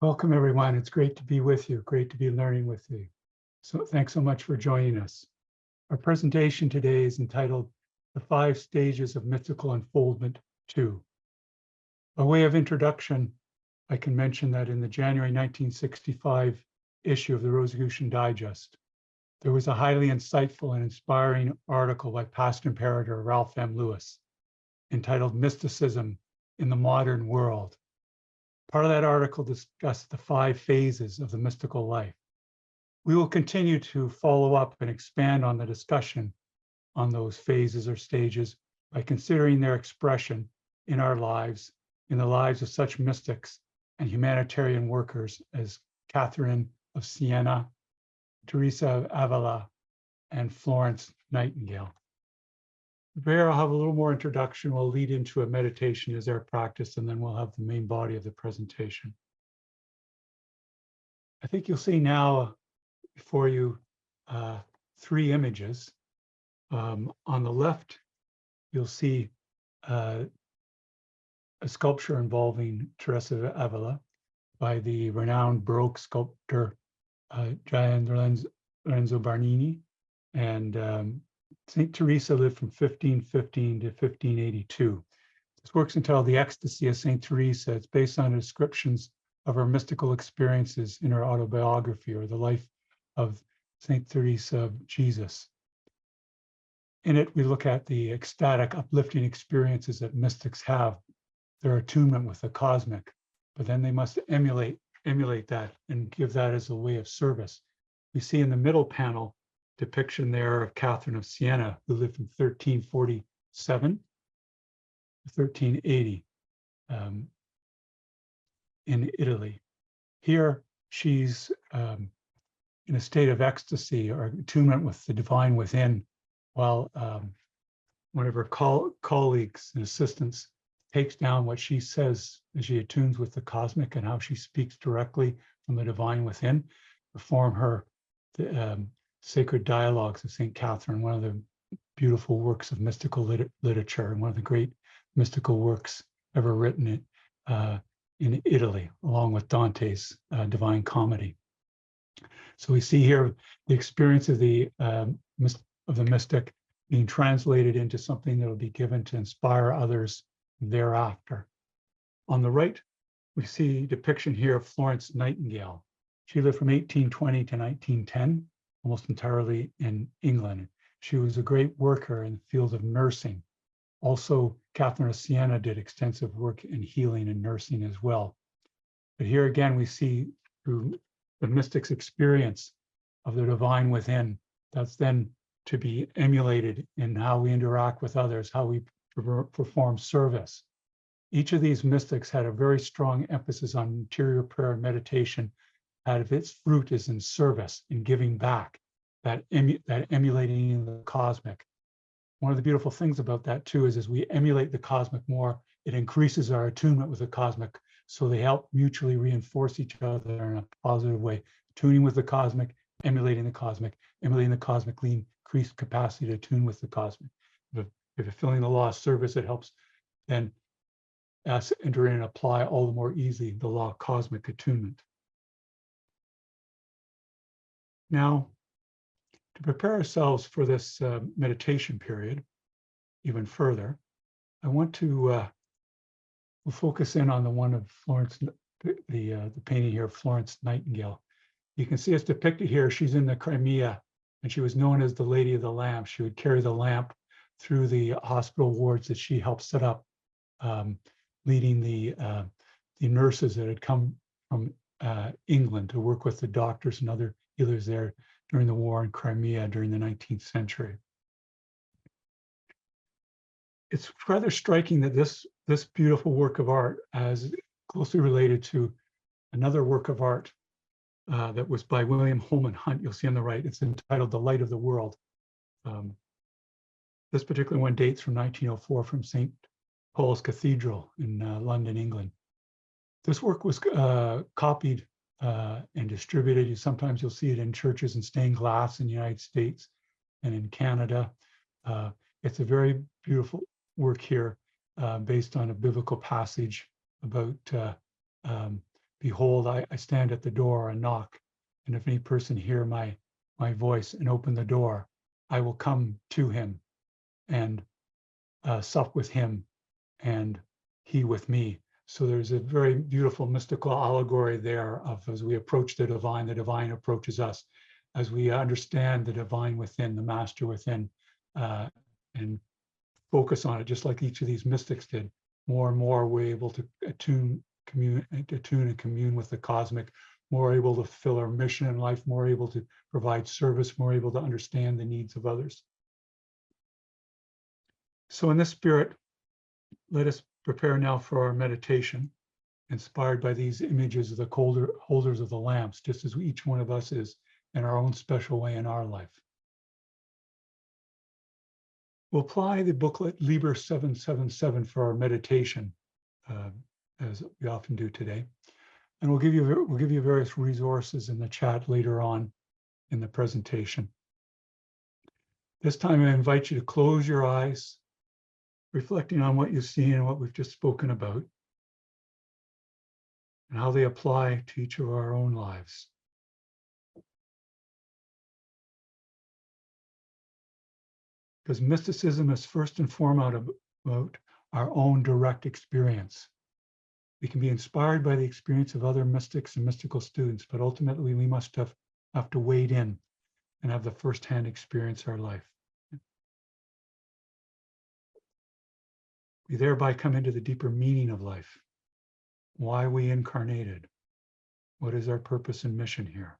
Welcome, everyone. It's great to be with you. Great to be learning with you. So thanks so much for joining us. Our presentation today is entitled The 5 Stages of Mystical Unfoldment 2. By way of introduction, I can mention that in the January 1965 issue of the Rosicrucian Digest, there was a highly insightful and inspiring article by Past Imperator Ralph M entitled Mysticism in the Modern World. Part of that article discussed the 5 phases of the mystical life. We will continue to follow up and expand on the discussion on those phases or stages by considering their expression in our lives, in the lives of such mystics and humanitarian workers as Catherine of Siena, Teresa of Avila, and Florence Nightingale. There, I'll have a little more introduction. We'll lead into a meditation as our practice, and then we'll have the main body of the presentation. I think you'll see now before you 3 images. On the left, you'll see a sculpture involving Teresa of Avila by the renowned Baroque sculptor Gian Lorenzo Bernini, and St. Teresa lived from 1515 to 1582. This work's entitled The Ecstasy of St. Teresa. It's based on descriptions of her mystical experiences in her autobiography, or the life of St. Teresa of Jesus. In it, we look at the ecstatic, uplifting experiences that mystics have, their attunement with the cosmic, but then they must emulate that and give that as a way of service. We see in the middle panel depiction there of Catherine of Siena, who lived from 1347 to 1380 in Italy. Here, she's in a state of ecstasy or attunement with the divine within, while one of her colleagues and assistants takes down what she says as she attunes with the cosmic and how she speaks directly from the divine within, perform her Sacred Dialogues of St. Catherine, one of the beautiful works of mystical literature and one of the great mystical works ever written in Italy, along with Dante's Divine Comedy. So we see here the experience of the mystic being translated into something that will be given to inspire others thereafter. On the right, we see a depiction here of Florence Nightingale. She lived from 1820 to 1910. Almost entirely in England. She was a great worker in the field of nursing. Also, Catherine of Siena did extensive work in healing and nursing as well. But here again, we see through the mystic's experience of the divine within, that's then to be emulated in how we interact with others, how we perform service. Each of these mystics had a very strong emphasis on interior prayer and meditation. Out of its fruit is in service, in giving back, that emulating the cosmic. One of the beautiful things about that too is as we emulate the cosmic more, it increases our attunement with the cosmic. So they help mutually reinforce each other in a positive way. Tuning with the cosmic, emulating the cosmic increased capacity to tune with the cosmic. If you're feeling the law of service, it helps then us enter in and apply all the more easily the law of cosmic attunement. Now, to prepare ourselves for this meditation period even further, I want to we'll focus in on the one of Florence, the painting here of Florence Nightingale. You can see it's depicted here. She's in the Crimea, and she was known as the Lady of the Lamp. She would carry the lamp through the hospital wards that she helped set up, leading the nurses that had come from England to work with the doctors and other healers there during the war in Crimea during the 19th century. It's rather striking that this beautiful work of art is closely related to another work of art that was by William Holman Hunt. You'll see on the right, it's entitled The Light of the World. This particular one dates from 1904 from St. Paul's Cathedral in London, England. This work was copied and distributed. Sometimes you'll see it in churches and stained glass in the United States and in Canada. It's a very beautiful work here based on a biblical passage about behold, I stand at the door and knock. And if any person hear my voice and open the door, I will come to him and sup with him and he with me. So there's a very beautiful mystical allegory there of as we approach the divine approaches us. As we understand the divine within, the master within, and focus on it, just like each of these mystics did, more and more we're able to attune and commune with the cosmic, more able to fulfill our mission in life, more able to provide service, more able to understand the needs of others. So in this spirit, let us prepare now for our meditation, inspired by these images of the holders of the lamps, just as each one of us is in our own special way in our life. We'll apply the booklet Liber 777 for our meditation, as we often do today. And we'll give you various resources in the chat later on in the presentation. This time I invite you to close your eyes, reflecting on what you see and what we've just spoken about, and how they apply to each of our own lives. Because mysticism is first and foremost about our own direct experience. We can be inspired by the experience of other mystics and mystical students, but ultimately we must have to wade in and have the firsthand experience of our life. We thereby come into the deeper meaning of life, why we incarnated, what is our purpose and mission here,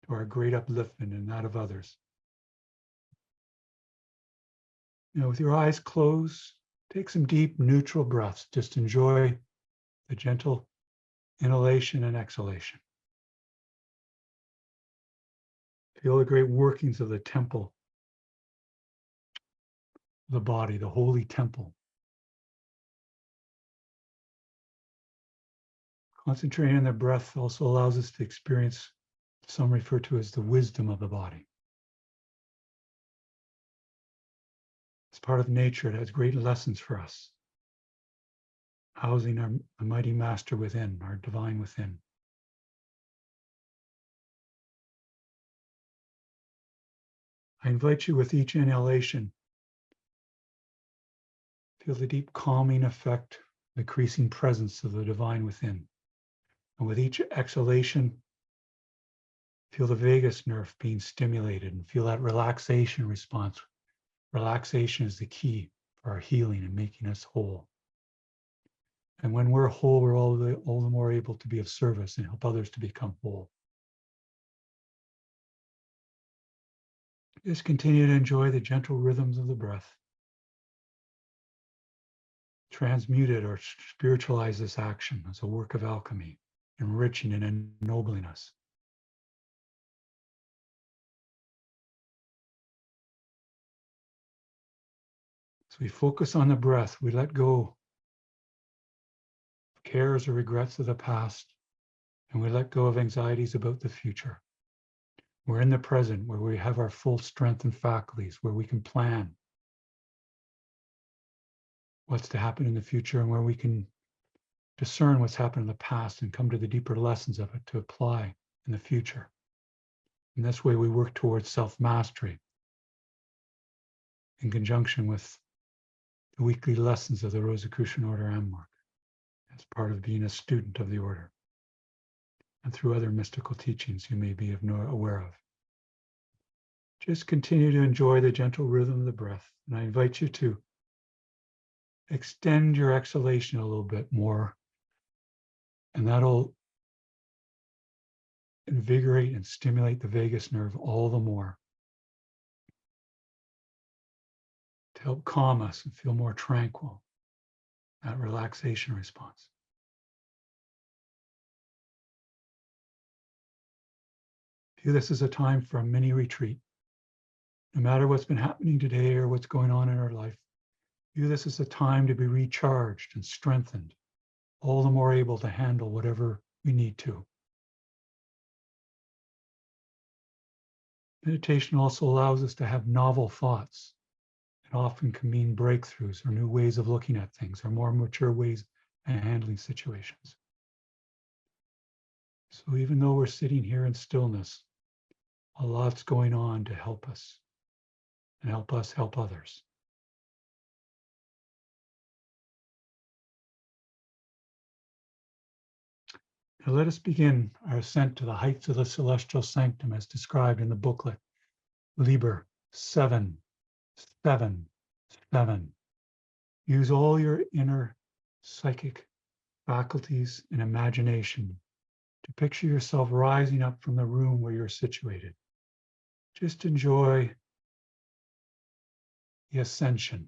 to our great upliftment and that of others. Now, with your eyes closed, take some deep neutral breaths. Just enjoy the gentle inhalation and exhalation. Feel the great workings of the temple, the body, the holy temple. Concentrating on the breath also allows us to experience, some refer to as the wisdom of the body. It's part of nature. It has great lessons for us, housing our mighty master within, our divine within. I invite you with each inhalation, feel the deep calming effect, the increasing presence of the divine within. And with each exhalation, feel the vagus nerve being stimulated and feel that relaxation response. Relaxation is the key for our healing and making us whole. And when we're whole, we're all the more able to be of service and help others to become whole. Just continue to enjoy the gentle rhythms of the breath. Transmute it or spiritualize this action as a work of alchemy, enriching and ennobling us. So we focus on the breath. We let go of cares or regrets of the past, and we let go of anxieties about the future. We're in the present where we have our full strength and faculties, where we can plan what's to happen in the future and where we can discern what's happened in the past and come to the deeper lessons of it to apply in the future. In this way, we work towards self-mastery in conjunction with the weekly lessons of the Rosicrucian Order M work as part of being a student of the order and through other mystical teachings you may be aware of. Just continue to enjoy the gentle rhythm of the breath. And I invite you to extend your exhalation a little bit more, and that'll invigorate and stimulate the vagus nerve all the more to help calm us and feel more tranquil, that relaxation response. View this as a time for a mini retreat. No matter what's been happening today or what's going on in our life, view this as a time to be recharged and strengthened, all the more able to handle whatever we need to. Meditation also allows us to have novel thoughts. It often can mean breakthroughs or new ways of looking at things or more mature ways of handling situations. So even though we're sitting here in stillness, a lot's going on to help us and help us help others. Now let us begin our ascent to the heights of the celestial sanctum as described in the booklet, Liber 7, 7, 7. Use all your inner psychic faculties and imagination to picture yourself rising up from the room where you're situated. Just enjoy the ascension.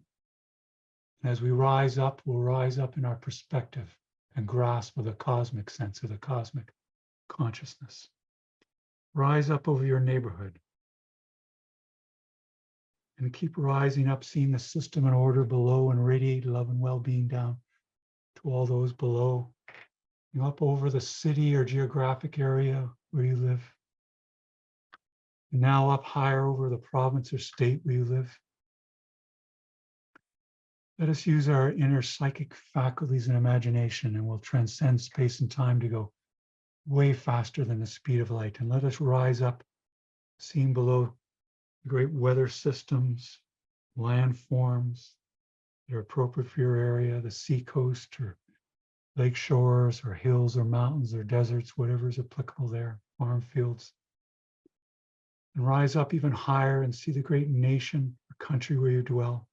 And as we rise up, we'll rise up in our perspective and grasp of the cosmic sense of the cosmic consciousness. Rise up over your neighborhood and keep rising up, seeing the system and order below and radiate love and well-being down to all those below. You up over the city or geographic area where you live. And now up higher over the province or state where you live. Let us use our inner psychic faculties and imagination, and we'll transcend space and time to go way faster than the speed of light. And let us rise up, seeing below the great weather systems, landforms that are appropriate for your area, the sea coast or lake shores or hills or mountains or deserts, whatever is applicable there, farm fields. And rise up even higher and see the great nation or country where you dwell.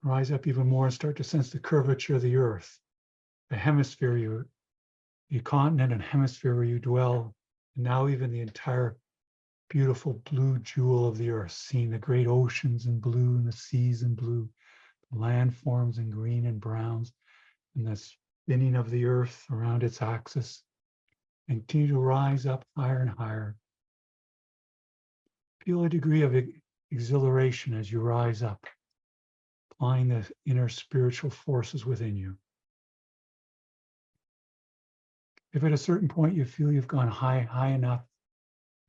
Rise up even more and start to sense the curvature of the earth, the hemisphere, the continent and hemisphere where you dwell, and now even the entire beautiful blue jewel of the earth, seeing the great oceans in blue and the seas in blue, the landforms in green and browns, and the spinning of the earth around its axis. And continue to rise up higher and higher. Feel a degree of exhilaration as you rise up, applying the inner spiritual forces within you. If at a certain point you feel you've gone high enough,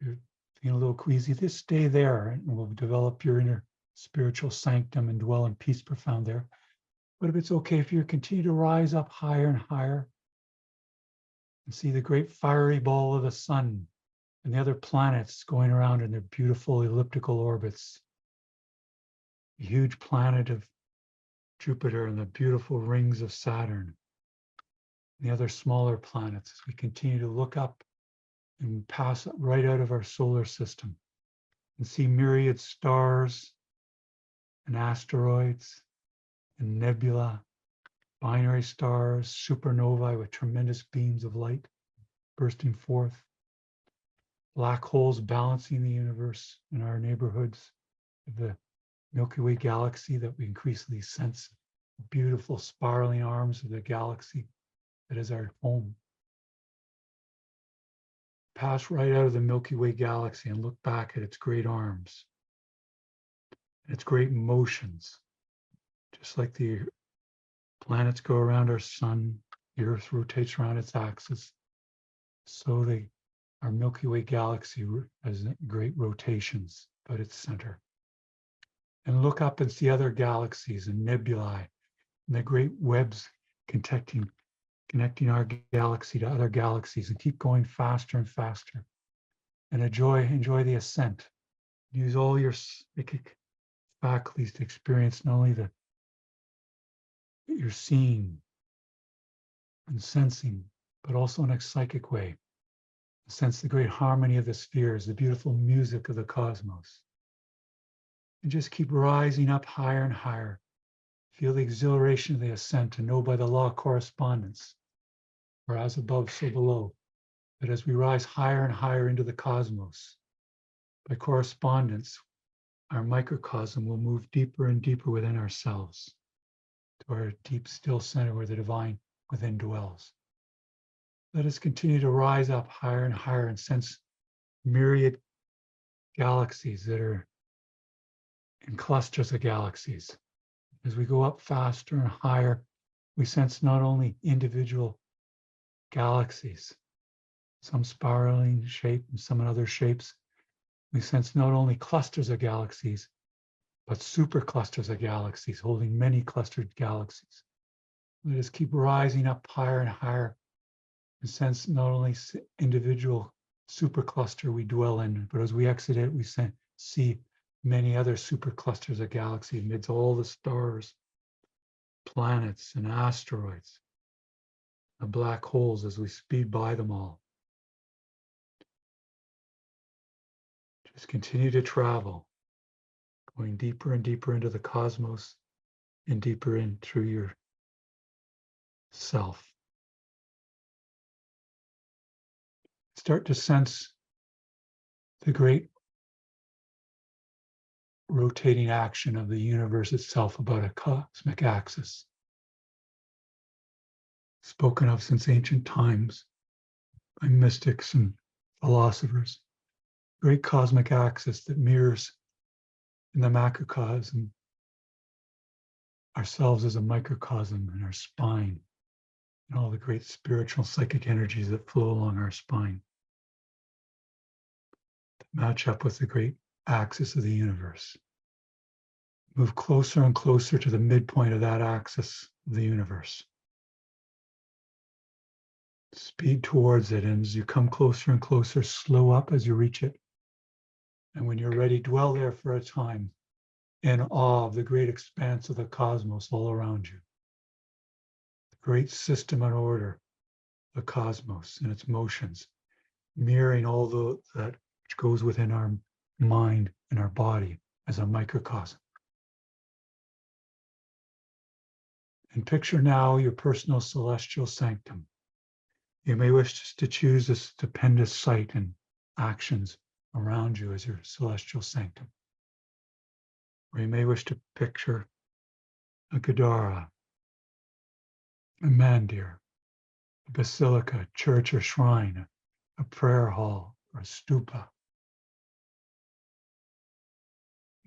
you're feeling a little queasy, just stay there and we'll develop your inner spiritual sanctum and dwell in peace profound there. But if it's okay for you to continue to rise up higher and higher and see the great fiery ball of the sun and the other planets going around in their beautiful elliptical orbits, the huge planet of Jupiter and the beautiful rings of Saturn, and the other smaller planets as we continue to look up and pass right out of our solar system and see myriad stars and asteroids and nebula, binary stars, supernovae with tremendous beams of light bursting forth, black holes balancing the universe in our neighborhoods of the Milky Way galaxy that we increasingly sense, beautiful spiraling arms of the galaxy that is our home. Pass right out of the Milky Way galaxy and look back at its great arms, its great motions. Just like the planets go around our sun, the Earth rotates around its axis, so our Milky Way galaxy has great rotations about its center. And look up and see other galaxies and nebulae and the great webs connecting our galaxy to other galaxies, and keep going faster and faster. And enjoy the ascent. Use all your psychic faculties to experience not only that you're seeing and sensing, but also in a psychic way. Sense the great harmony of the spheres, the beautiful music of the cosmos. And just keep rising up higher and higher. Feel the exhilaration of the ascent and know by the law of correspondence, or as above, so below, that as we rise higher and higher into the cosmos, by correspondence, our microcosm will move deeper and deeper within ourselves, to our deep, still center where the divine within dwells. Let us continue to rise up higher and higher and sense myriad galaxies that are in clusters of galaxies. As we go up faster and higher, we sense not only individual galaxies, some spiraling shape and some in other shapes. We sense not only clusters of galaxies, but superclusters of galaxies holding many clustered galaxies. Let us keep rising up higher and higher and sense not only individual supercluster we dwell in, but as we exit it, we see many other superclusters of galaxy amidst all the stars, planets, and asteroids, and black holes as we speed by them all. Just continue to travel, going deeper and deeper into the cosmos and deeper in through your self. Start to sense the great rotating action of the universe itself about a cosmic axis, spoken of since ancient times by mystics and philosophers. Great cosmic axis that mirrors in the macrocosm ourselves as a microcosm in our spine and all the great spiritual psychic energies that flow along our spine that match up with the great axis of the universe. Move closer and closer to the midpoint of that axis of the universe. Speed towards it, and as you come closer and closer, slow up as you reach it. And when you're ready, dwell there for a time in awe of the great expanse of the cosmos all around you. The great system and order, the cosmos and its motions, mirroring all that which goes within our mind and our body as a microcosm. And picture now your personal celestial sanctum. You may wish to choose a stupendous site and actions around you as your celestial sanctum. Or you may wish to picture a Gadara, a mandir, a basilica, church or shrine, a prayer hall or a stupa.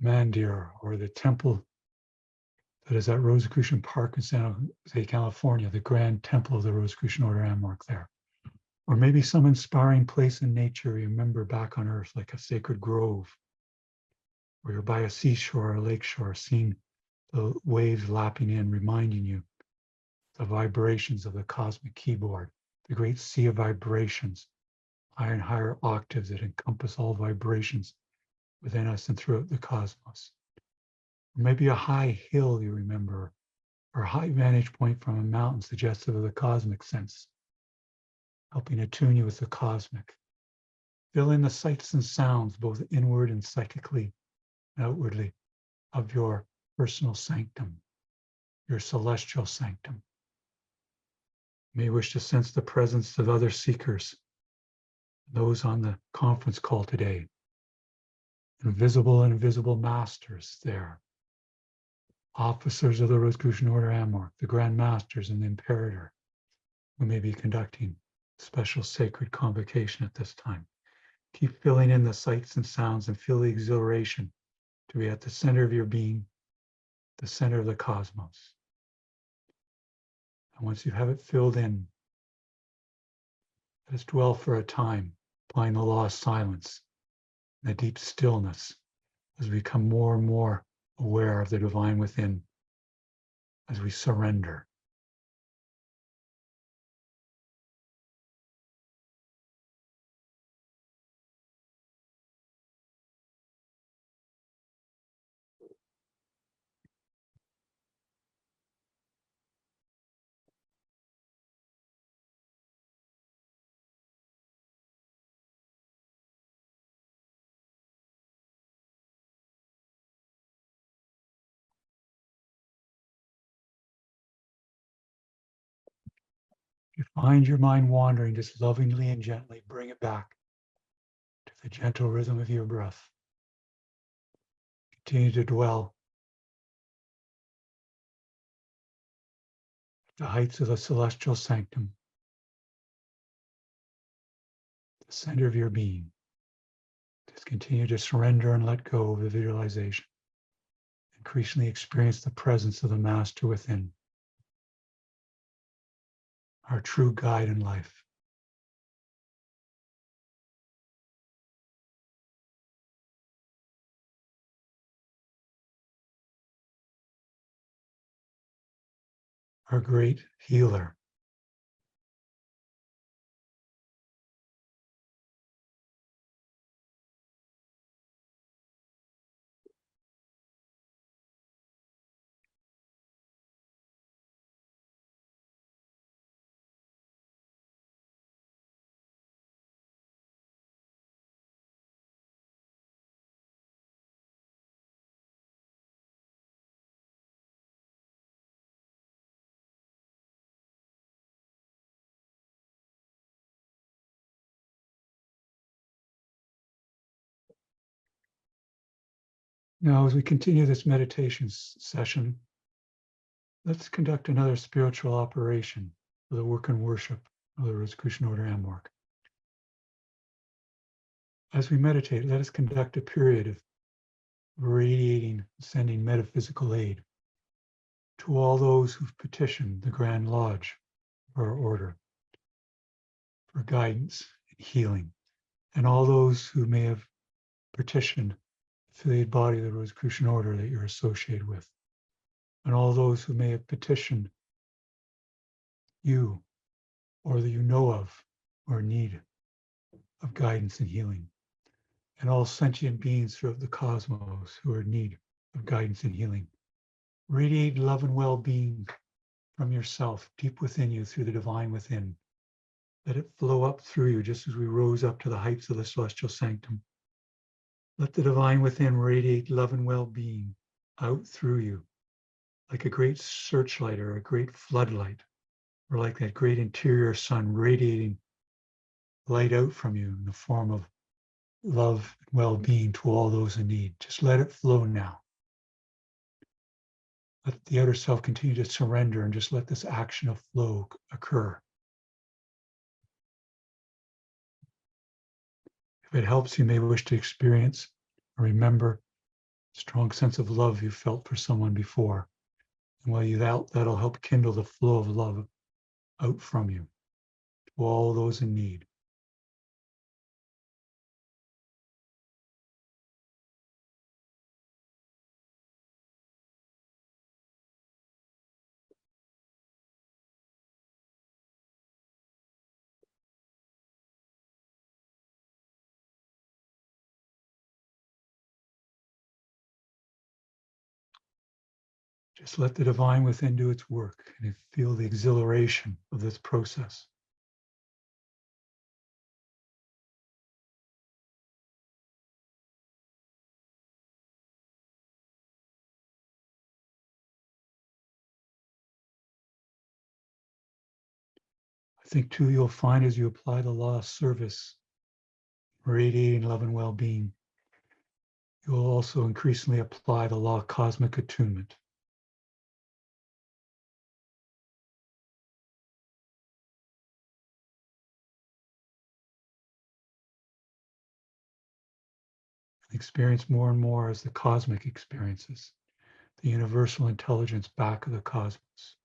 Mandir, or the temple that is at Rosicrucian Park in San Jose, California, the grand temple of the Rosicrucian Order Amorc there. Or maybe some inspiring place in nature you remember back on Earth, like a sacred grove, or you're by a seashore or a lakeshore, seeing the waves lapping in, reminding you the vibrations of the cosmic keyboard, the great sea of vibrations, higher and higher octaves that encompass all vibrations within us and throughout the cosmos. Or maybe a high hill you remember, or a high vantage point from a mountain suggestive of the cosmic sense, helping attune you with the cosmic. Fill in the sights and sounds, both inward and psychically and outwardly, of your personal sanctum, your celestial sanctum. You may wish to sense the presence of other seekers, those on the conference call today, invisible and invisible masters there, officers of the Rosicrucian Order Amorc, the Grand Masters and the Imperator, who may be conducting special sacred convocation at this time. Keep filling in the sights and sounds and feel the exhilaration to be at the center of your being, the center of the cosmos. And once you have it filled in, let us dwell for a time, applying the law of silence, the deep stillness, as we become more and more aware of the divine within, as we surrender. If you find your mind wandering, just lovingly and gently bring it back to the gentle rhythm of your breath. Continue to dwell at the heights of the celestial sanctum, the center of your being. Just continue to surrender and let go of the visualization. Increasingly experience the presence of the Master within, our true guide in life. Our great healer, Now, as we continue this meditation session, let's conduct another spiritual operation for the work and worship of the Rosicrucian Order Amorc. As we meditate, let us conduct a period of radiating, sending metaphysical aid to all those who've petitioned the Grand Lodge for our order, for guidance and healing, and all those who may have petitioned the affiliated body of the Rosicrucian Order that you're associated with, and all those who may have petitioned you or that you know of or need of guidance and healing, and all sentient beings throughout the cosmos who are in need of guidance and healing. Radiate love and well-being from yourself, deep within you, through the divine within. Let it flow up through you, just as we rose up to the heights of the celestial sanctum. Let the divine within radiate love and well-being out through you, like a great searchlight or a great floodlight, or like that great interior sun radiating light out from you in the form of love and well-being to all those in need. Just let it flow now. Let the outer self continue to surrender and just let this action of flow occur. If it helps, you may wish to experience or remember a strong sense of love you felt for someone before. And while you that'll help kindle the flow of love out from you to all those in need. Just let the divine within do its work and feel the exhilaration of this process. I think too, you'll find as you apply the law of service, radiating love and well-being, you'll also increasingly apply the law of cosmic attunement. Experience more and more as the cosmic experiences, the universal intelligence back of the cosmos.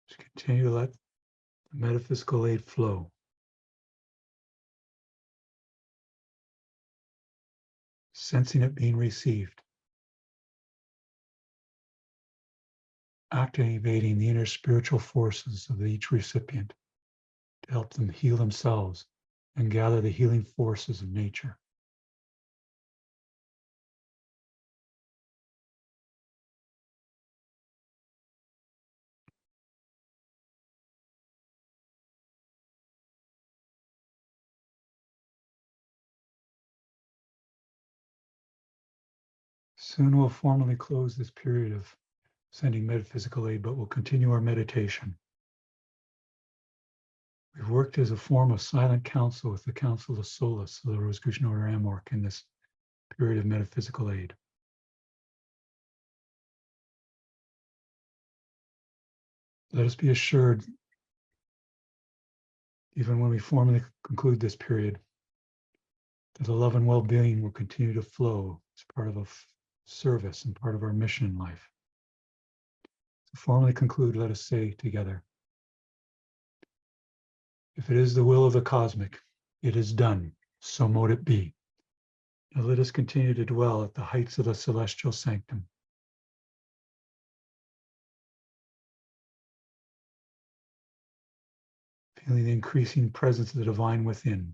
Just continue to let the metaphysical aid flow. Sensing it being received. Activating the inner spiritual forces of each recipient to help them heal themselves and gather the healing forces of nature. Soon we'll formally close this period of sending metaphysical aid, but we'll continue our meditation. We've worked as a form of silent counsel with the Council of Solace of the Rosicrucian Order Amorc in this period of metaphysical aid. Let us be assured, even when we formally conclude this period, that the love and well-being will continue to flow as part of a service and part of our mission in life. To formally conclude, let us say together, if it is the will of the cosmic, it is done, so mote it be. Now let us continue to dwell at the heights of the celestial sanctum. Feeling the increasing presence of the divine within.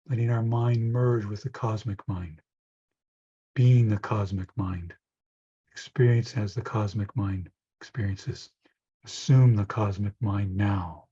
Letting our mind merge with the cosmic mind. Being the cosmic mind. Experience as the cosmic mind experiences. Assume the cosmic mind now.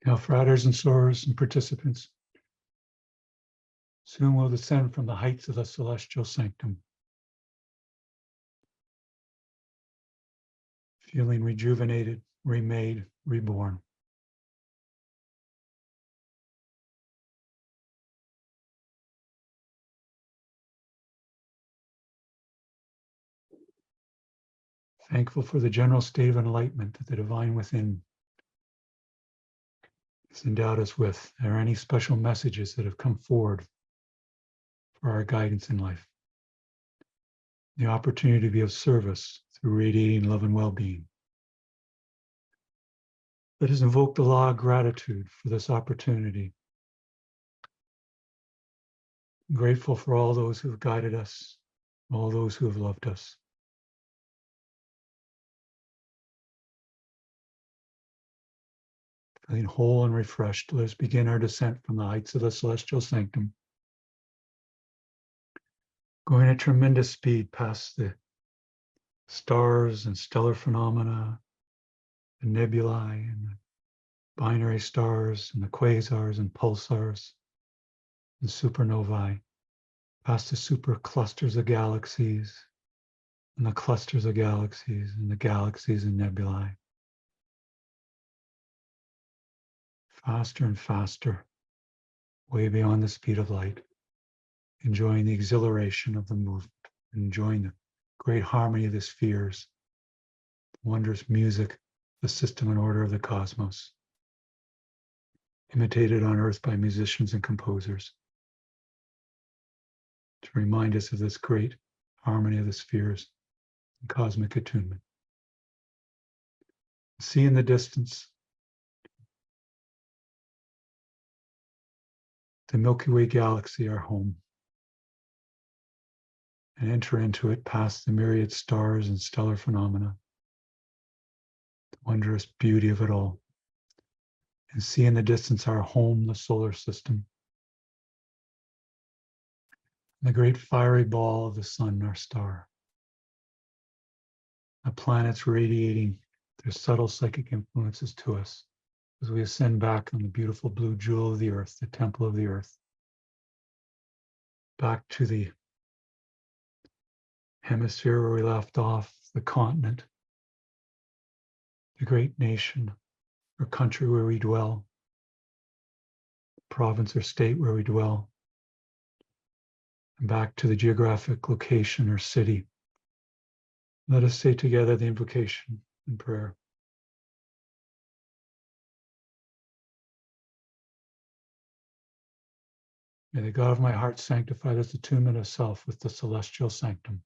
Now, fratres and sorors and participants, soon will descend from the heights of the celestial sanctum, feeling rejuvenated, remade, reborn. Thankful for the general state of enlightenment that the divine within has endowed us with. Are there any special messages that have come forward for our guidance in life? The opportunity to be of service through radiating love and well-being. Let us invoke the law of gratitude for this opportunity. I'm grateful for all those who have guided us, all those who have loved us. Feeling whole and refreshed, let us begin our descent from the heights of the celestial sanctum, going at tremendous speed past the stars and stellar phenomena, the nebulae and the binary stars and the quasars and pulsars and supernovae, past the super clusters of galaxies and the clusters of galaxies and the galaxies and nebulae. Faster and faster, way beyond the speed of light, enjoying the exhilaration of the movement, enjoying the great harmony of the spheres, the wondrous music, the system and order of the cosmos, imitated on earth by musicians and composers, to remind us of this great harmony of the spheres and cosmic attunement. See in the distance the Milky Way galaxy, our home, and enter into it past the myriad stars and stellar phenomena, the wondrous beauty of it all, and see in the distance our home, the solar system, the great fiery ball of the sun, our star, the planets radiating their subtle psychic influences to us as we ascend back on the beautiful blue jewel of the earth, the temple of the earth, back to the hemisphere where we left off, the continent, the great nation or country where we dwell, province or state where we dwell, and back to the geographic location or city. Let us say together the invocation in prayer. May the God of my heart sanctify this attunement of self with the celestial sanctum.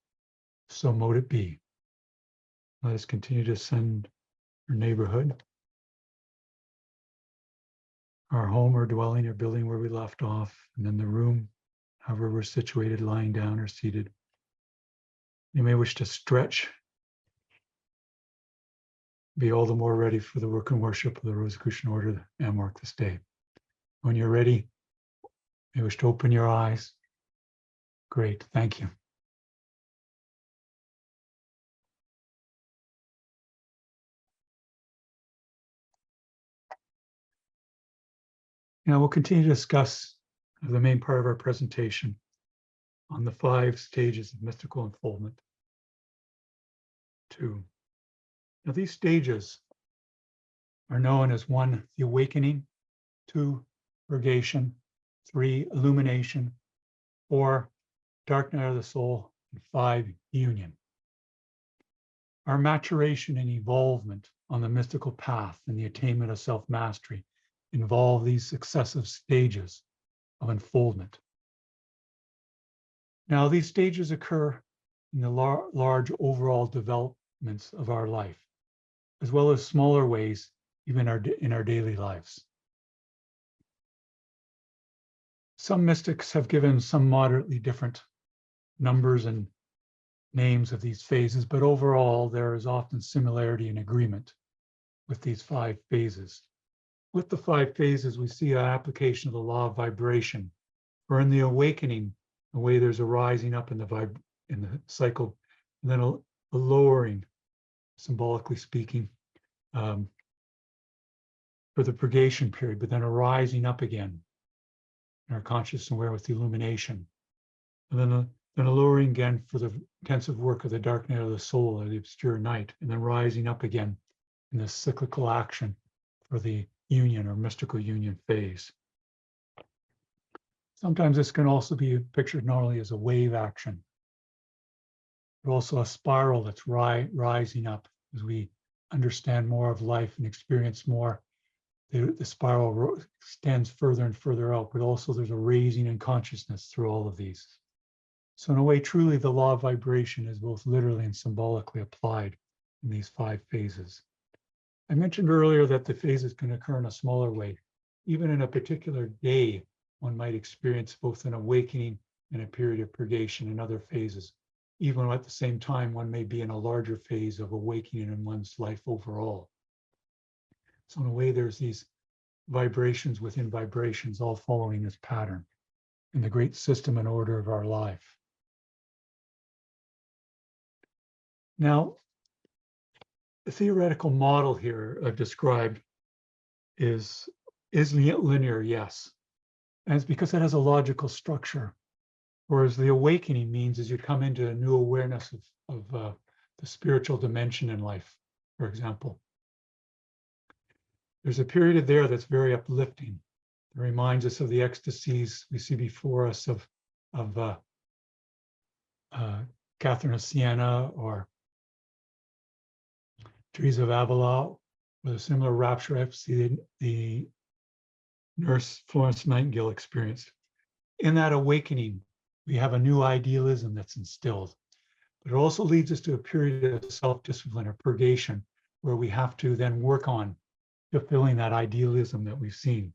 So mote it be. Let us continue to ascend our neighborhood, our home or dwelling or building where we left off, and then the room, however we're situated, lying down or seated. You may wish to stretch, be all the more ready for the work and worship of the Rosicrucian Order M work this day. When you're ready, you wish to open your eyes. Great, thank you. Now we'll continue to discuss the main part of our presentation on the 5 stages of mystical unfoldment. 2. Now these stages are known as 1, the awakening, 2, purgation, 3, illumination, 4, dark night of the soul, and 5, union. Our maturation and evolvement on the mystical path and the attainment of self-mastery involve these successive stages of unfoldment. Now, these stages occur in the large overall developments of our life, as well as smaller ways, even in our daily lives. Some mystics have given some moderately different numbers and names of these phases, but overall, there is often similarity and agreement with these 5 phases. With the 5 phases, we see an application of the law of vibration, or in the awakening, the way there's a rising up in the cycle, and then a lowering, symbolically speaking, for the purgation period, but then a rising up again in our conscious and aware with the illumination. And then a lowering again for the intensive work of the dark night of the soul, or the obscure night, and then rising up again in this cyclical action for the union or mystical union phase. Sometimes this can also be pictured not only as a wave action, but also a spiral that's rising up as we understand more of life and experience more. The spiral extends further and further out, but also there's a raising in consciousness through all of these. So in a way, truly the law of vibration is both literally and symbolically applied in these 5 phases. I mentioned earlier that the phases can occur in a smaller way. Even in a particular day, one might experience both an awakening and a period of purgation in other phases. Even at the same time, one may be in a larger phase of awakening in one's life overall. So in a way, there's these vibrations within vibrations, all following this pattern in the great system and order of our life. Now, the theoretical model here I've described is linear, yes. And it's because it has a logical structure. Whereas the awakening means as you come into a new awareness of the spiritual dimension in life, for example. There's a period there that's very uplifting. It reminds us of the ecstasies we see before us of Catherine of Siena or Teresa of Avila, with a similar rapture ecstasy the nurse Florence Nightingale experienced. In that awakening, we have a new idealism that's instilled. But it also leads us to a period of self-discipline or purgation, where we have to then work on fulfilling that idealism that we've seen.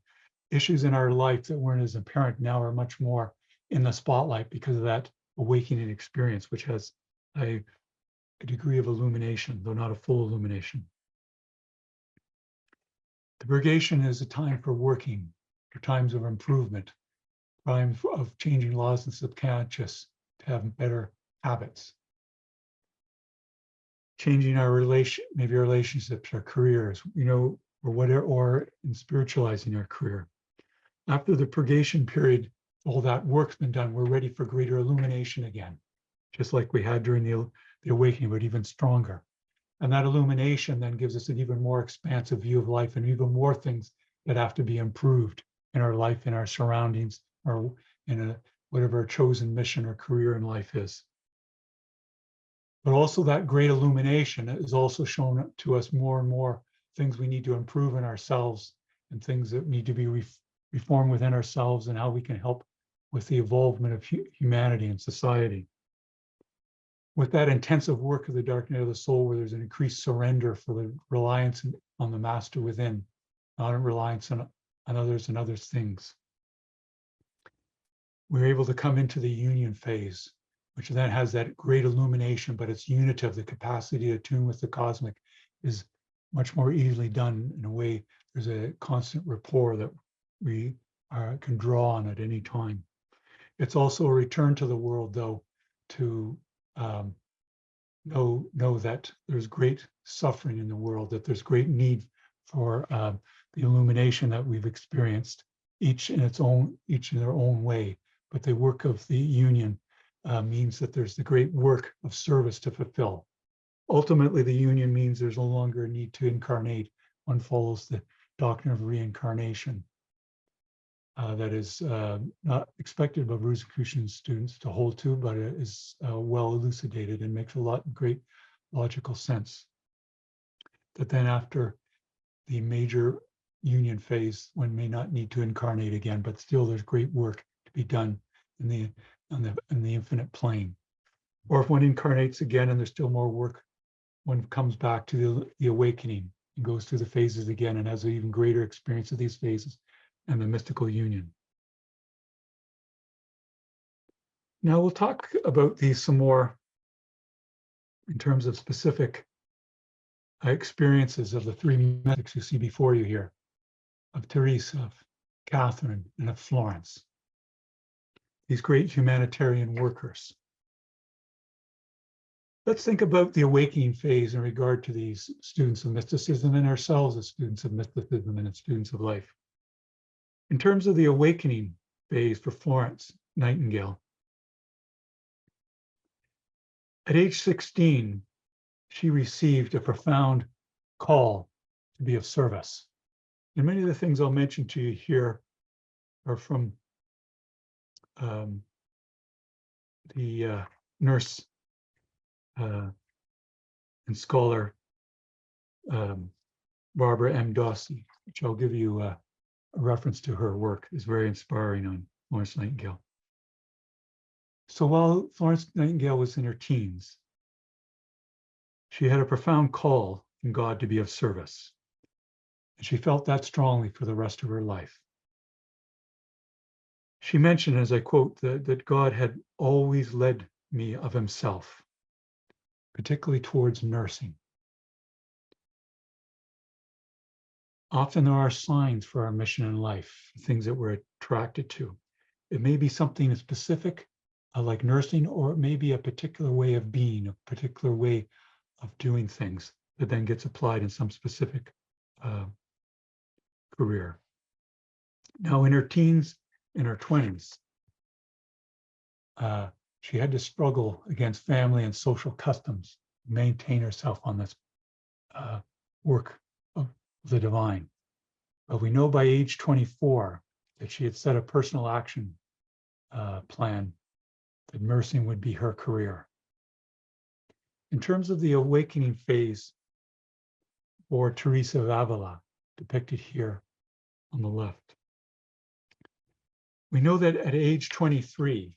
Issues in our life that weren't as apparent now are much more in the spotlight because of that awakening experience, which has a degree of illumination, though not a full illumination. The purgation is a time for working, for times of improvement, time of changing laws and subconscious to have better habits. Changing our maybe our relationships, our careers, or whatever, or in spiritualizing our career. After the purgation period, all that work's been done, we're ready for greater illumination again, just like we had during the awakening, but even stronger. And that illumination then gives us an even more expansive view of life and even more things that have to be improved in our life, in our surroundings, or in whatever our chosen mission or career in life is. But also that great illumination is also shown to us more and more things we need to improve in ourselves and things that need to be reformed within ourselves and how we can help with the evolvement of humanity and society. With that intensive work of the dark night of the soul, where there's an increased surrender for the reliance on the master within, not a reliance on others and others' things. We're able to come into the union phase, which then has that great illumination, but it's unitive. The capacity to tune with the cosmic is much more easily done in a way. There's a constant rapport that we can draw on at any time. It's also a return to the world, though, to know that there's great suffering in the world, that there's great need for the illumination that we've experienced, each in their own way. But the work of the union means that there's the great work of service to fulfill. Ultimately, the union means there's no longer a need to incarnate. One follows the doctrine of reincarnation. That is not expected of Rosicrucian students to hold to, but it is well elucidated and makes a great logical sense. That then after the major union phase, one may not need to incarnate again, but still there's great work to be done in the infinite plane. Or if one incarnates again and there's still more work, one comes back to the awakening and goes through the phases again and has an even greater experience of these phases and the mystical union. Now we'll talk about these some more in terms of specific experiences of the 3 mystics you see before you here, of Teresa, of Catherine, and of Florence. These great humanitarian workers. let's think about the awakening phase in regard to these students of mysticism and ourselves as students of mysticism and as students of life. In terms of the awakening phase for Florence Nightingale, at age 16, she received a profound call to be of service. And many of the things I'll mention to you here are from the nurse and scholar Barbara M. Dawsey, which I'll give you a reference to. Her work is very inspiring on Florence Nightingale. So while Florence Nightingale was in her teens, she had a profound call from God to be of service. And she felt that strongly for the rest of her life. She mentioned, as I quote, that God had always led me of himself, particularly towards nursing. Often there are signs for our mission in life, things that we're attracted to. It may be something specific, like nursing, or it may be a particular way of being, a particular way of doing things that then gets applied in some specific career. Now, in her teens, in her 20s, she had to struggle against family and social customs, maintain herself on this work of the divine. But we know by age 24 that she had set a personal action plan that nursing would be her career. In terms of the awakening phase for Teresa of Avila, depicted here on the left, we know that at age 23,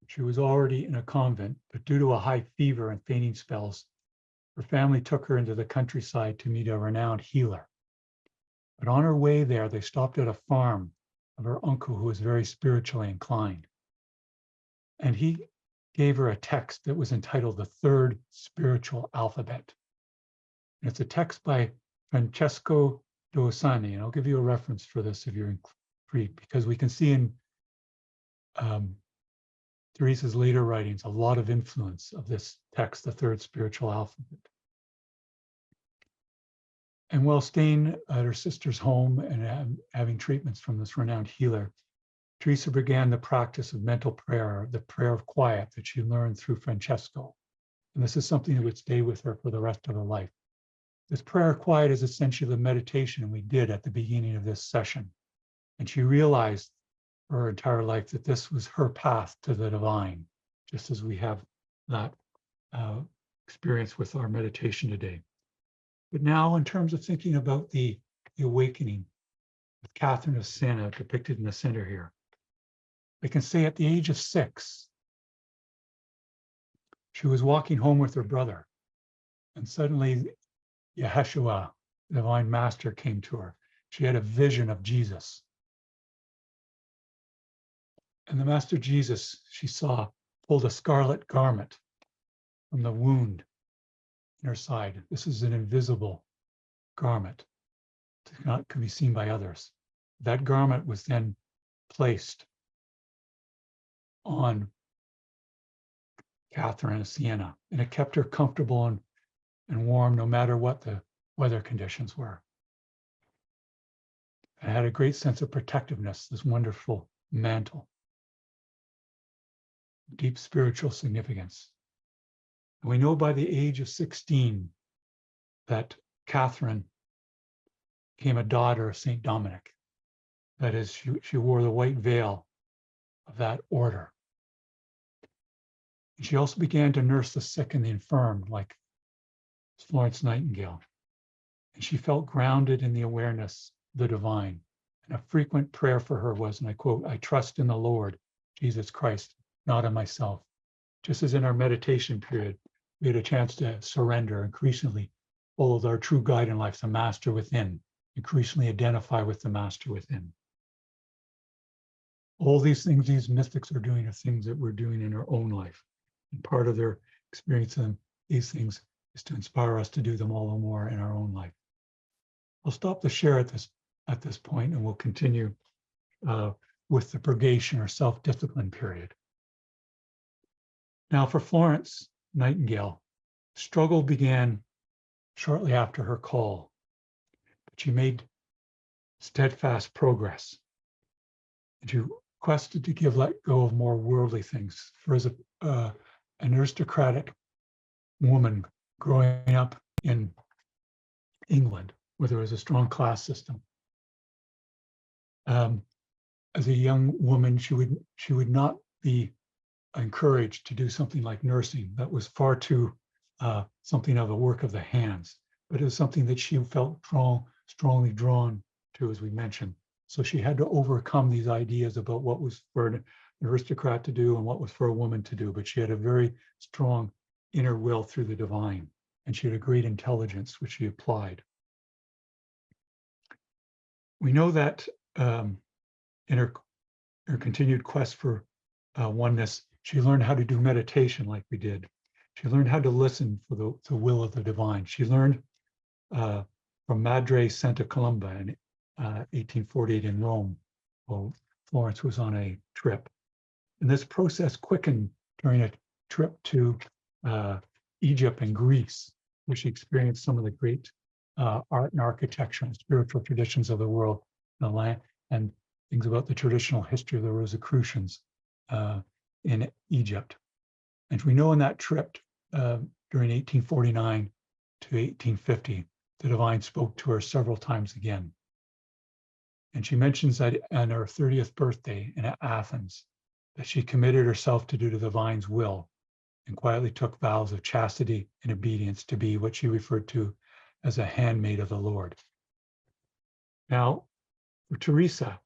she was already in a convent, but due to a high fever and fainting spells, her family took her into the countryside to meet a renowned healer. But on her way there, they stopped at a farm of her uncle who was very spiritually inclined. And he gave her a text that was entitled The Third Spiritual Alphabet. And it's a text by Francesco D'Osani, and I'll give you a reference for this if you're intrigued, because we can see in Teresa's later writings a lot of influence of this text, The Third Spiritual Alphabet. And while staying at her sister's home and having treatments from this renowned healer, Teresa began the practice of mental prayer, the prayer of quiet that she learned through Francesco. And this is something that would stay with her for the rest of her life. This prayer of quiet is essentially the meditation we did at the beginning of this session. And she realized for her entire life that this was her path to the divine, just as we have that experience with our meditation today. But now, in terms of thinking about the awakening with Catherine of Siena depicted in the center here, I can say at the age of 6, she was walking home with her brother, and suddenly Yeshua, the divine master, came to her. She had a vision of Jesus. And the Master Jesus, she saw, pulled a scarlet garment from the wound in her side. This is an invisible garment that could be seen by others. That garment was then placed on Catherine of Siena, and it kept her comfortable and warm no matter what the weather conditions were. It had a great sense of protectiveness, this wonderful mantle, deep spiritual significance. And we know by the age of 16 that Catherine became a daughter of Saint Dominic. That is, she wore the white veil of that order. And she also began to nurse the sick and the infirm, like Florence Nightingale. And she felt grounded in the awareness of the divine. And a frequent prayer for her was, and I quote, "I trust in the Lord Jesus Christ, not in myself." Just as in our meditation period, we had a chance to surrender, increasingly follow our true guide in life, the master within, increasingly identify with the master within. All these things these mystics are doing are things that we're doing in our own life. And part of their experience in these things is to inspire us to do them all the more in our own life. I'll stop the share at this point, and we'll continue with the purgation or self-discipline period. Now for Florence, Nightingale. Struggle began shortly after her call, but she made steadfast progress. And she requested to let go of more worldly things. For as an aristocratic woman growing up in England, where there was a strong class system, as a young woman, she would not be encouraged to do something like nursing. That was far too something of a work of the hands, but it was something that she felt strongly drawn to, as we mentioned. So she had to overcome these ideas about what was for an aristocrat to do and what was for a woman to do. But she had a very strong inner will through the divine, and she had a great intelligence, which she applied. We know that in her continued quest for oneness, she learned how to do meditation like we did. She learned how to listen for the will of the divine. She learned from Madre Santa Colomba in 1848 in Rome, while Florence was on a trip. And this process quickened during a trip to Egypt and Greece, where she experienced some of the great art and architecture and spiritual traditions of the world, the land, and things about the traditional history of the Rosicrucians in Egypt. And we know in that trip during 1849 to 1850, the divine spoke to her several times again. And she mentions that on her 30th birthday in Athens, that she committed herself to do the divine's will and quietly took vows of chastity and obedience to be what she referred to as a handmaid of the Lord. Now, for Teresa,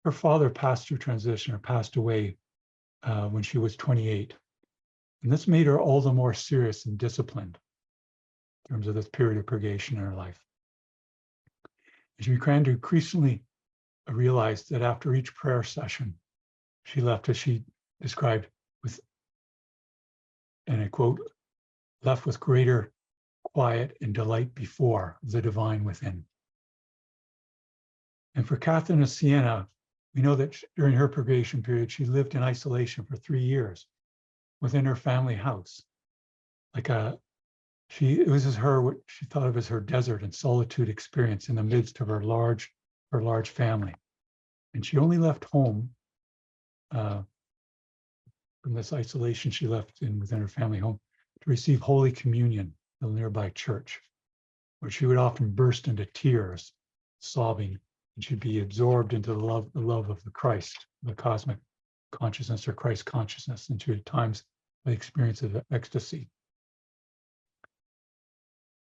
her father passed through transition or passed away when she was 28. And this made her all the more serious and disciplined in terms of this period of purgation in her life. And she began to increasingly realize that after each prayer session, she left, as she described, with, and I quote, left with greater quiet and delight before the divine within. And for Catherine of Siena, we know that during her purgation period, she lived in isolation for 3 years within her family house. Like it was as her, what she thought of as her desert and solitude experience in the midst of her large family. And she only left home from this isolation she left in within her family home to receive Holy Communion in a nearby church, where she would often burst into tears, sobbing, and she'd be absorbed into the love of the Christ, the cosmic consciousness or Christ consciousness, and she at times the experience of ecstasy.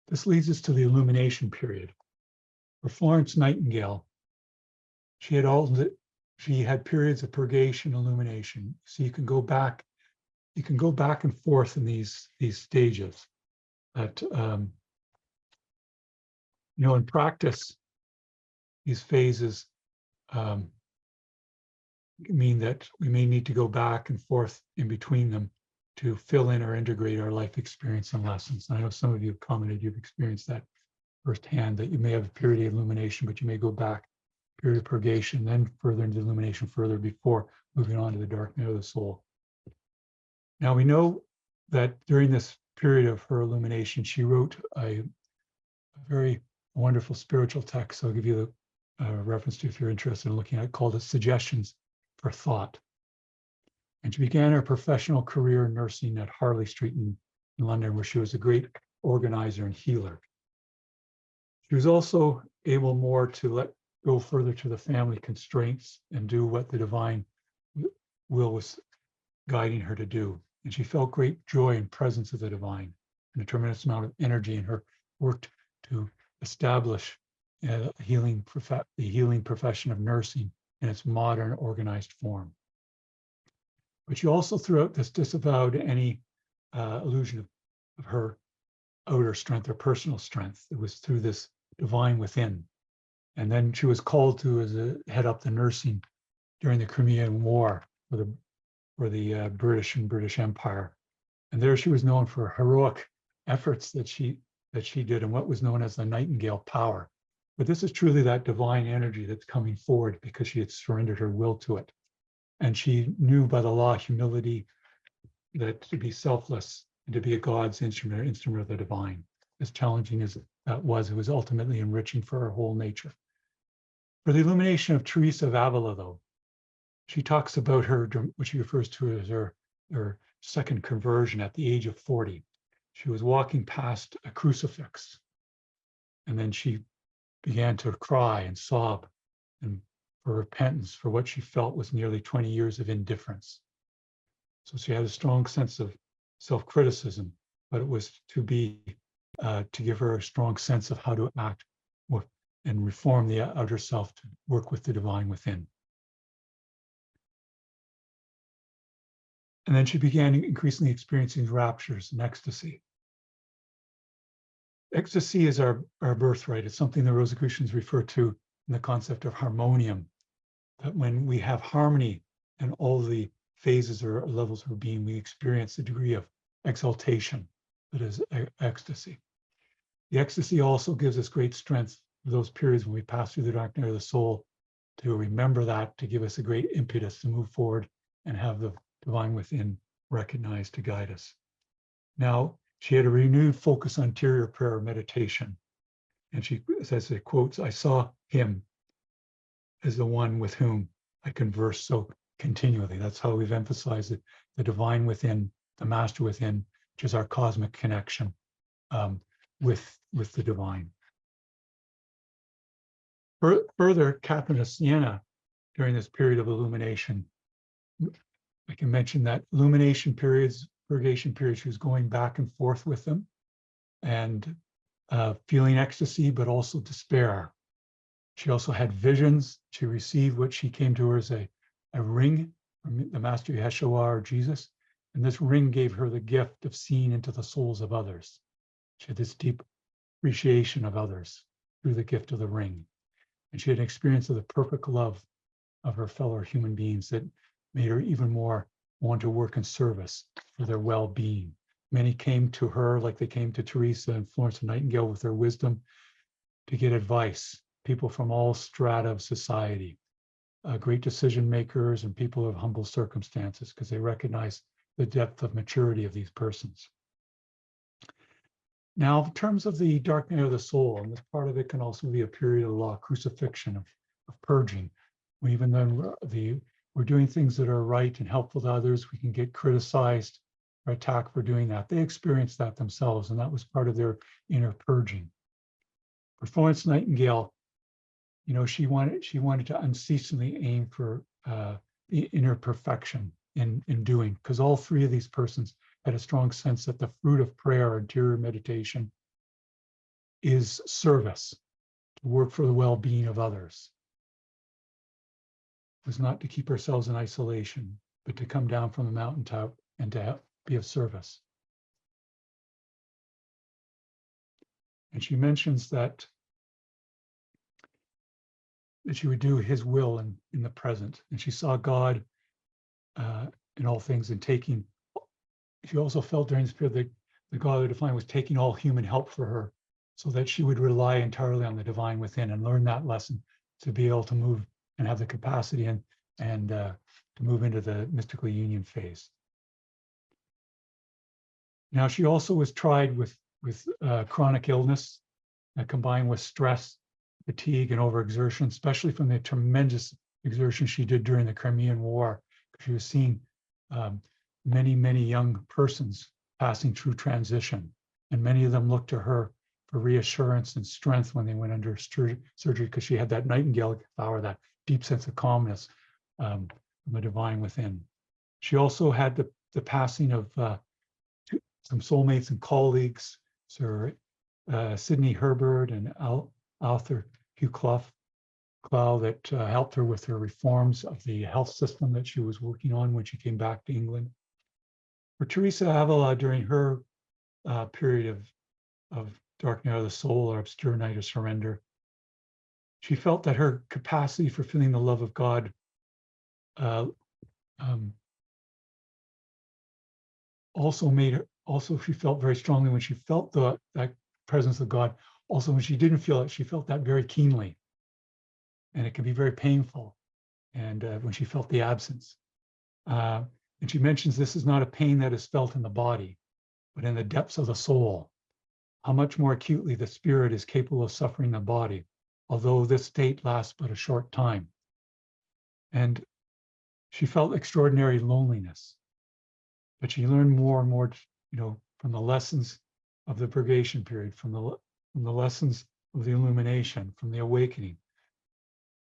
This leads us to the Illumination period. For Florence Nightingale, she had periods of purgation, illumination. So you can go back and forth in these stages. That in practice, these phases mean that we may need to go back and forth in between them to fill in or integrate our life experience and lessons. And I know some of you have commented you've experienced that firsthand, that you may have a period of illumination, but you may go back, period of purgation, then further into illumination further before moving on to the dark night of the soul. Now we know that during this period of her illumination, she wrote a very wonderful spiritual text. I'll give you the reference to if you're interested in looking at it, called Suggestions for Thought. And she began her professional career nursing at Harley Street in London, where she was a great organizer and healer. She was also able more to let go further to the family constraints and do what the divine will was guiding her to do. And she felt great joy and presence of the divine and a tremendous amount of energy in her work to establish the healing profession of nursing in its modern organized form. But she also throughout this disavowed any illusion of her outer strength or personal strength. It was through this divine within. And then she was called to head up the nursing during the Crimean War for the British Empire. And there she was known for heroic efforts that she did and what was known as the Nightingale power. But this is truly that divine energy that's coming forward because she had surrendered her will to it. And she knew by the law of humility that to be selfless and to be a God's instrument, instrument of the divine, as challenging as that was, it was ultimately enriching for her whole nature. For the illumination of Teresa of Avila, though, she talks about her, what she refers to as her second conversion at the age of 40. She was walking past a crucifix, and then she began to cry and sob and for repentance for what she felt was nearly 20 years of indifference. So she had a strong sense of self-criticism, but it was to give her a strong sense of how to act and reform the outer self to work with the divine within. And then she began increasingly experiencing raptures and ecstasy. Ecstasy is our birthright. It's something the Rosicrucians refer to in the concept of harmonium, that when we have harmony in all the phases or levels of being, we experience a degree of exaltation that is ecstasy. The ecstasy also gives us great strength for those periods when we pass through the dark night of the soul, to remember that, to give us a great impetus to move forward and have the divine within recognized to guide us. Now, she had a renewed focus on interior prayer meditation. And she says, it quotes, "I saw him as the one with whom I converse so continually." That's how we've emphasized it, the divine within, the master within, which is our cosmic connection with the divine. Further, Catherine of Siena, during this period of illumination, I can mention that illumination periods, purgation periods, she was going back and forth with them and feeling ecstasy, but also despair. She also had visions. She received what she came to her as a ring from the Master Yeshua or Jesus. And this ring gave her the gift of seeing into the souls of others. She had this deep appreciation of others through the gift of the ring. And she had an experience of the perfect love of her fellow human beings that made her even more want to work in service for their well-being. Many came to her like they came to Teresa and Florence Nightingale with their wisdom to get advice. People from all strata of society, great decision makers and people of humble circumstances, because they recognize the depth of maturity of these persons. Now, in terms of the dark night of the soul, and this part of it can also be a period of law, crucifixion, of purging. Even then, we're doing things that are right and helpful to others, we can get criticized or attacked for doing that. They experienced that themselves, and that was part of their inner purging. For Florence Nightingale, she wanted to unceasingly aim for the inner perfection in doing, because all three of these persons had a strong sense that the fruit of prayer, interior meditation, is service, to work for the well-being of others. It was not to keep ourselves in isolation, but to come down from the mountaintop and to be of service. And she mentions that she would do his will in the present. And she saw God in all things and taking, she also felt during this period that the God of the divine was taking all human help for her, so that she would rely entirely on the divine within and learn that lesson to be able to move and have the capacity and to move into the mystical union phase. Now, she also was tried with chronic illness combined with stress, fatigue, and overexertion, especially from the tremendous exertion she did during the Crimean War. She was seeing many, many young persons passing through transition, and many of them looked to her for reassurance and strength when they went under surgery, because she had that Nightingale power, that deep sense of calmness from the divine within. She also had the passing of some soulmates and colleagues, Sir Sidney Herbert and Arthur Hugh Clough, that helped her with her reforms of the health system that she was working on when she came back to England. For Teresa of Avila, during her period of dark night of the soul or obscure night of surrender, she felt that her capacity for feeling the love of God also she felt very strongly when she felt that presence of God, also when she didn't feel it, she felt that very keenly. And it can be very painful. And when she felt the absence. And she mentions this is not a pain that is felt in the body, but in the depths of the soul. How much more acutely the spirit is capable of suffering the body, although this state lasts but a short time. And she felt extraordinary loneliness, but she learned more and more, from the lessons of the purgation period, from the lessons of the illumination, from the awakening.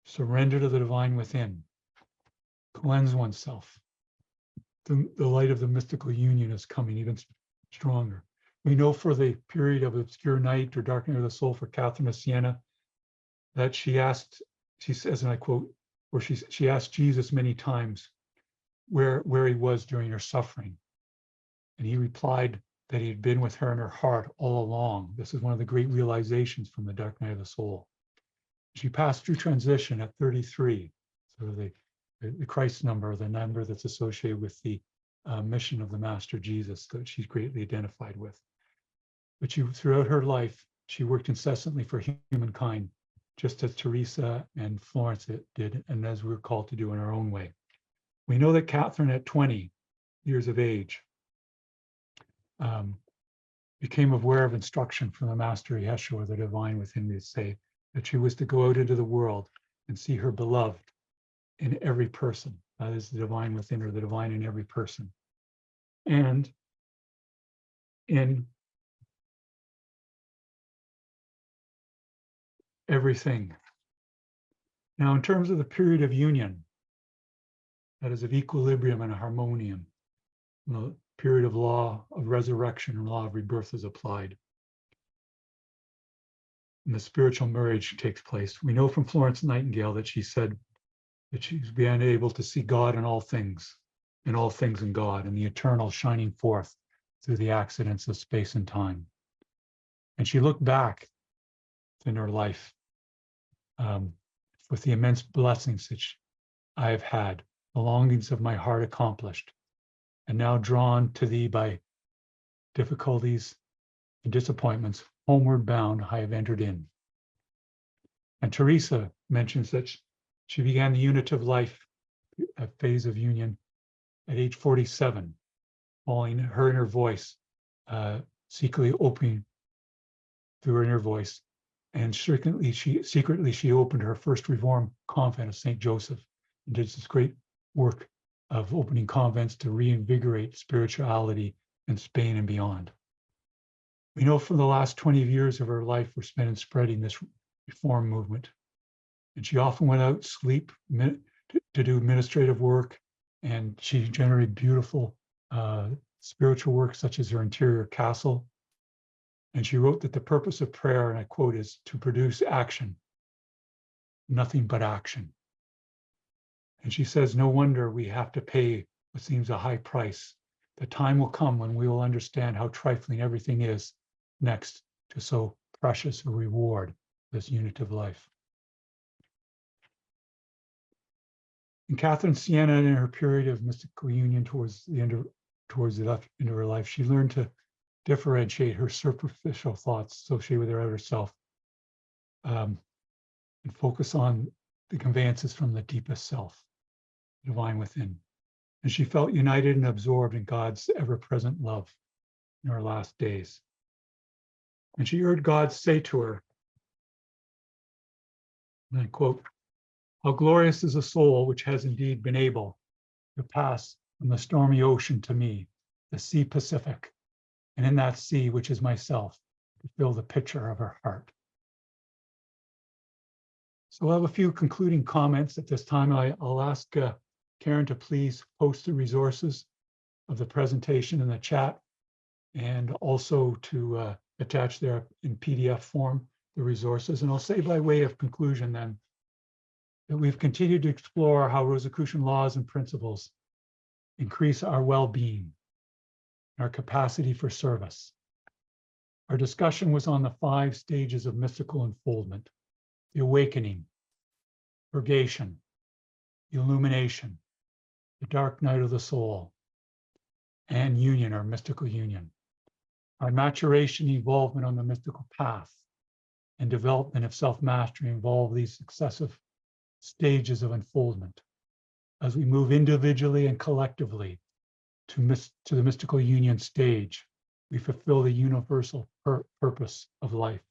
Surrender to the divine within, cleanse oneself. The light of the mystical union is coming even stronger. We know for the period of obscure night or darkening of the soul for Catherine of Siena, that she says, and I quote, where she asked Jesus many times where he was during her suffering. And he replied that he had been with her in her heart all along. This is one of the great realizations from the dark night of the soul. She passed through transition at 33, sort of the Christ number, the number that's associated with the mission of the Master Jesus that she's greatly identified with. But throughout her life, she worked incessantly for humankind, just as Teresa and Florence did, and as we're called to do in our own way. We know that Catherine, at 20 years of age, became aware of instruction from the Master Yeshua, the divine within me, to say that she was to go out into the world and see her beloved in every person. That is the divine within her, the divine in every person. And in everything. Now, in terms of the period of union, that is of equilibrium and harmonium, the period of law of resurrection and law of rebirth is applied. And the spiritual marriage takes place. We know from Florence Nightingale that she said that she's been able to see God in all things in God, and the eternal shining forth through the accidents of space and time. And she looked back in her life with the immense blessings that I have had, the longings of my heart accomplished, and now drawn to thee by difficulties and disappointments, homeward bound, I have entered in. And Teresa mentions that she began the unitive life, a phase of union, at age 47, following her inner voice, secretly opening through her inner voice. And secretly she opened her first Reformed convent of St. Joseph and did this great work of opening convents to reinvigorate spirituality in Spain and beyond. We know from the last 20 years of her life were spent in spreading this reform movement. And she often went out, sleep, to do administrative work, and she generated beautiful spiritual work, such as her interior castle. And she wrote that the purpose of prayer, and I quote, is to produce action, nothing but action. And she says, no wonder we have to pay what seems a high price. The time will come when we will understand how trifling everything is next to so precious a reward, this unitive life. In Catherine of Siena, in her period of mystical union towards the end of her life, she learned to differentiate her superficial thoughts associated with her outer self, and focus on the conveyances from the deepest self, divine within. And she felt united and absorbed in God's ever-present love in her last days. And she heard God say to her, and I quote, "How glorious is a soul which has indeed been able to pass from the stormy ocean to me, the sea Pacific, and in that sea, which is myself, to fill the pitcher of her heart." So I'll have a few concluding comments at this time. I'll ask Karen to please post the resources of the presentation in the chat, and also to attach there in PDF form the resources. And I'll say by way of conclusion then, that we've continued to explore how Rosicrucian laws and principles increase our well-being, our capacity for service. Our discussion was on the 5 stages of mystical unfoldment: the awakening, purgation, the illumination, the dark night of the soul, and union, or mystical union. Our maturation, evolvement on the mystical path, and development of self-mastery involve these successive stages of unfoldment. As we move individually and collectively to the mystical union stage, we fulfill the universal purpose of life.